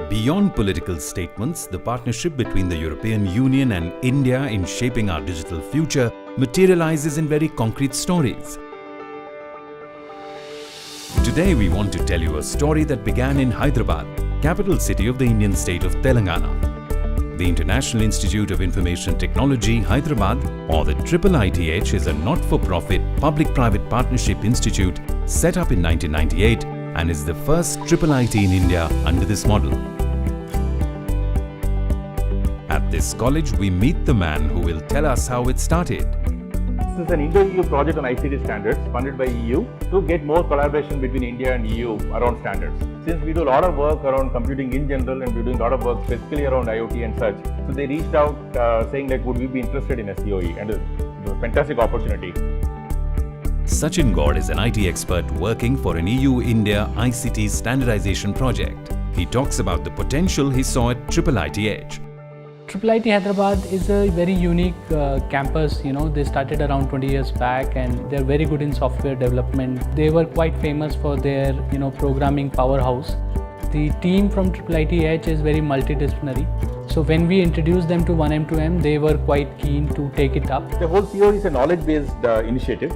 Beyond political statements, the partnership between the European Union and India in shaping our digital future materializes in very concrete stories. Today we want to tell you a story that began in Hyderabad, capital city of the Indian state of Telangana. The International Institute of Information Technology, Hyderabad, or the IIITH, is a not-for-profit public-private partnership institute set up in 1998 and is the first IIIT in India under this model. At this college, we meet the man who will tell us how it started. This is an Indo-EU project on ICT standards funded by EU to get more collaboration between India and EU around standards. Since we do a lot of work around computing in general and we're doing a lot of work specifically around IoT and such, so they reached out saying like, would we be interested in a COE? And it was a fantastic opportunity. Sachin Gaur is an IT expert working for an EU-India ICT standardization project. He talks about the potential he saw at IIITH. IIIT Hyderabad is a very unique campus. They started around 20 years back and they're very good in software development. They were quite famous for their programming powerhouse. The team from IIITH is very multidisciplinary. So when we introduced them to 1M2M, they were quite keen to take it up. The whole COE is a knowledge-based initiative.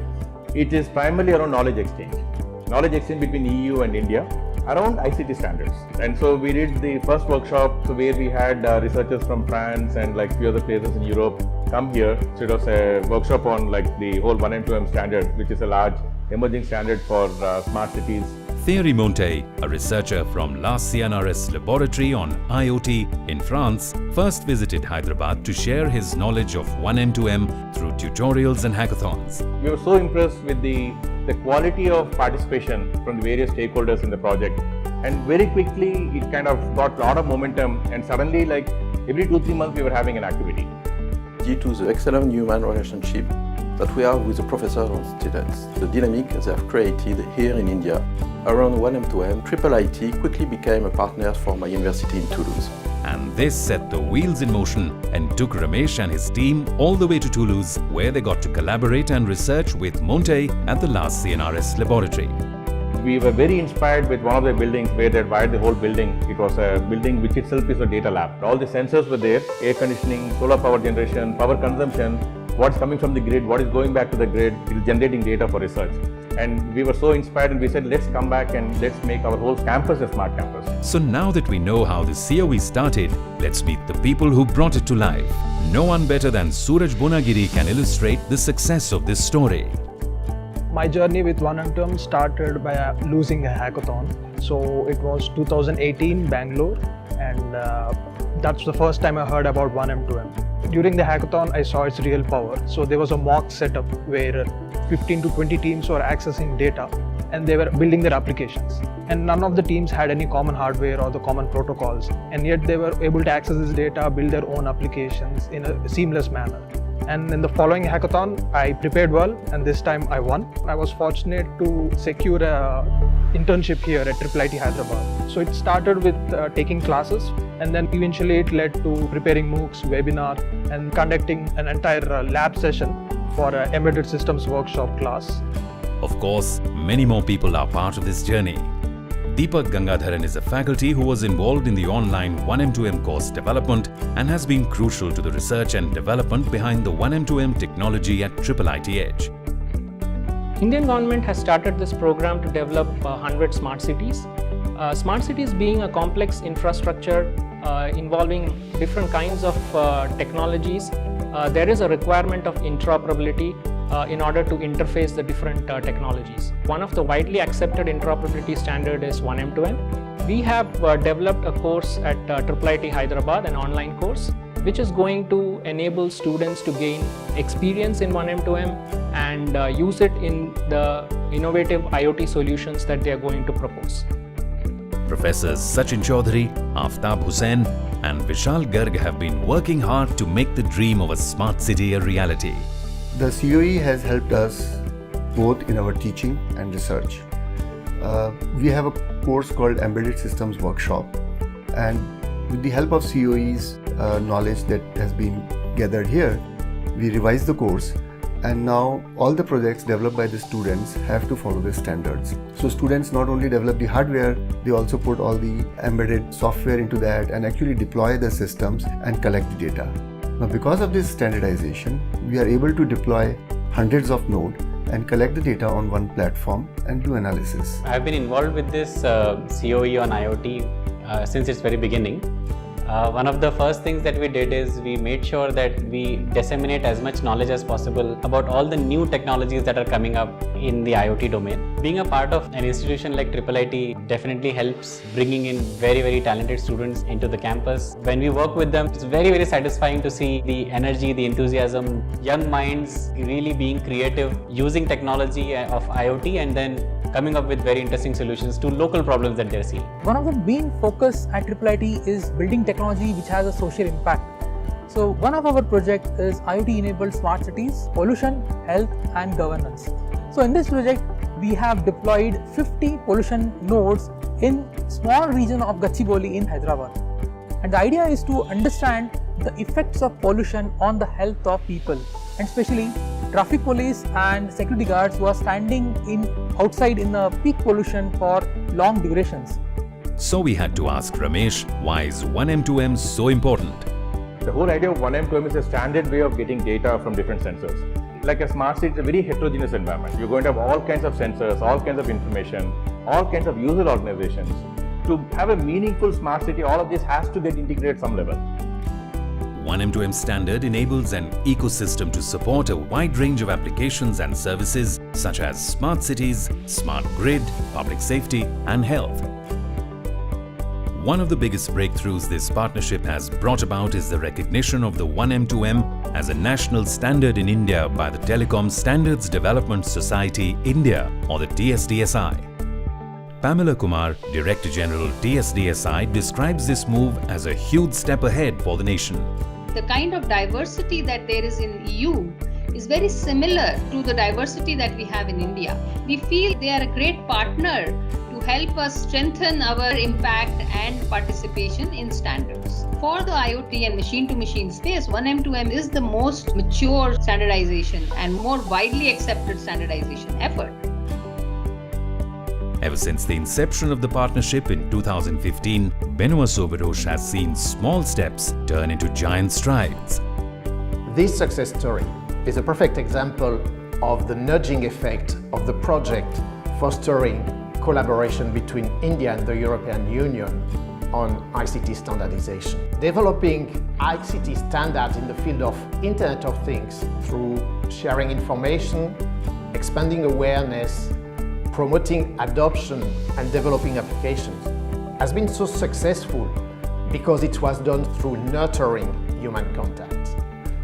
It is primarily around knowledge exchange between EU and India around ICT standards. And so we did the first workshop where we had researchers from France and like few other places in Europe come here. So it was a workshop on like the whole 1M2M standard, which is a large emerging standard for smart cities. Thierry Montet, a researcher from La CNRS laboratory on IoT in France, first visited Hyderabad to share his knowledge of 1M2M through tutorials and hackathons. We were so impressed with the quality of participation from the various stakeholders in the project, and very quickly it kind of got a lot of momentum, and suddenly like every 2-3 months we were having an activity. Due to the excellent human relationship that we have with the professors and students, the dynamic they have created here in India around 1M2M, IIIT quickly became a partner for my university in Toulouse. And this set the wheels in motion and took Ramesh and his team all the way to Toulouse, where they got to collaborate and research with Montet at the La CNRS laboratory. We were very inspired with one of the buildings where they had wired the whole building. It was a building which itself is a data lab. All the sensors were there, air conditioning, solar power generation, power consumption, what's coming from the grid, what is going back to the grid, it is generating data for research. And we were so inspired and we said, let's come back and let's make our whole campus a smart campus. So now that we know how the COE started, let's meet the people who brought it to life. No one better than Suraj Bonagiri can illustrate the success of this story. My journey with 1M2M started by losing a hackathon. So it was 2018 Bangalore, and that's the first time I heard about 1M2M. During the hackathon, I saw its real power. So there was a mock setup where 15 to 20 teams were accessing data and they were building their applications. And none of the teams had any common hardware or the common protocols. And yet they were able to access this data, build their own applications in a seamless manner. And in the following hackathon, I prepared well, and this time I won. I was fortunate to secure an internship here at IIIT Hyderabad. So it started with taking classes, and then eventually it led to preparing MOOCs, webinar, and conducting an entire lab session for an embedded systems workshop class. Of course, many more people are part of this journey. Deepak Gangadharan is a faculty who was involved in the online 1M2M course development and has been crucial to the research and development behind the 1M2M technology at IIITH. Indian government has started this program to develop 100 smart cities. Smart cities being a complex infrastructure involving different kinds of technologies, there is a requirement of interoperability in order to interface the different technologies. One of the widely accepted interoperability standard is 1M2M. We have developed a course at IIIT Hyderabad, an online course, which is going to enable students to gain experience in 1M2M and use it in the innovative IoT solutions that they are going to propose. Professors Sachin Chaudhary, Aftab Hussain and Vishal Garg have been working hard to make the dream of a smart city a reality. The COE has helped us both in our teaching and research. We have a course called Embedded Systems Workshop, and with the help of COE's knowledge that has been gathered here, we revised the course and now all the projects developed by the students have to follow the standards. So students not only develop the hardware, they also put all the embedded software into that and actually deploy the systems and collect the data. Now because of this standardization, we are able to deploy hundreds of nodes and collect the data on one platform and do analysis. I've been involved with this COE on IoT since its very beginning. One of the first things that we did is we made sure that we disseminate as much knowledge as possible about all the new technologies that are coming up in the IoT domain. Being a part of an institution like IIIT definitely helps bringing in very talented students into the campus. When we work with them, it's very satisfying to see the energy, the enthusiasm, young minds really being creative, using technology of IoT and then coming up with very interesting solutions to local problems that they're seeing. One of the main focus at IIIT is building technology which has a social impact. So one of our projects is IoT-enabled smart cities, pollution, health and governance. So in this project, we have deployed 50 pollution nodes in small region of Gachibowli in Hyderabad. And the idea is to understand the effects of pollution on the health of people, and especially traffic police and security guards who are standing outside in the peak pollution for long durations. So we had to ask Ramesh, why is 1M2M so important? The whole idea of 1M2M is a standard way of getting data from different sensors. Like a smart city, it's a very heterogeneous environment. You're going to have all kinds of sensors, all kinds of information, all kinds of user organizations. To have a meaningful smart city, all of this has to get integrated at some level. 1M2M standard enables an ecosystem to support a wide range of applications and services such as smart cities, smart grid, public safety and health. One of the biggest breakthroughs this partnership has brought about is the recognition of the 1M2M as a national standard in India by the Telecom Standards Development Society India, or the TSDSI. Pamela Kumar, Director General TSDSI, describes this move as a huge step ahead for the nation. The kind of diversity that there is in EU is very similar to the diversity that we have in India. We feel they are a great partner to help us strengthen our impact and participation in standards. For the IoT and machine-to-machine space, 1M2M is the most mature standardization and more widely accepted standardization effort. Ever since the inception of the partnership in 2015, Benoît Sauvaroche has seen small steps turn into giant strides. This success story is a perfect example of the nudging effect of the project fostering collaboration between India and the European Union on ICT standardization. Developing ICT standards in the field of Internet of Things through sharing information, expanding awareness, promoting adoption and developing applications has been so successful because it was done through nurturing human contact.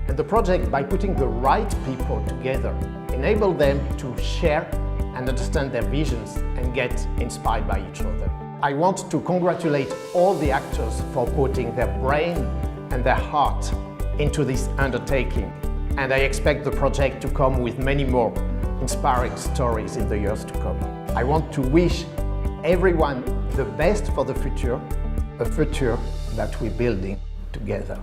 And the project, by putting the right people together, enabled them to share and understand their visions and get inspired by each other. I want to congratulate all the actors for putting their brain and their heart into this undertaking. And I expect the project to come with many more inspiring stories in the years to come. I want to wish everyone the best for the future, a future that we're building together.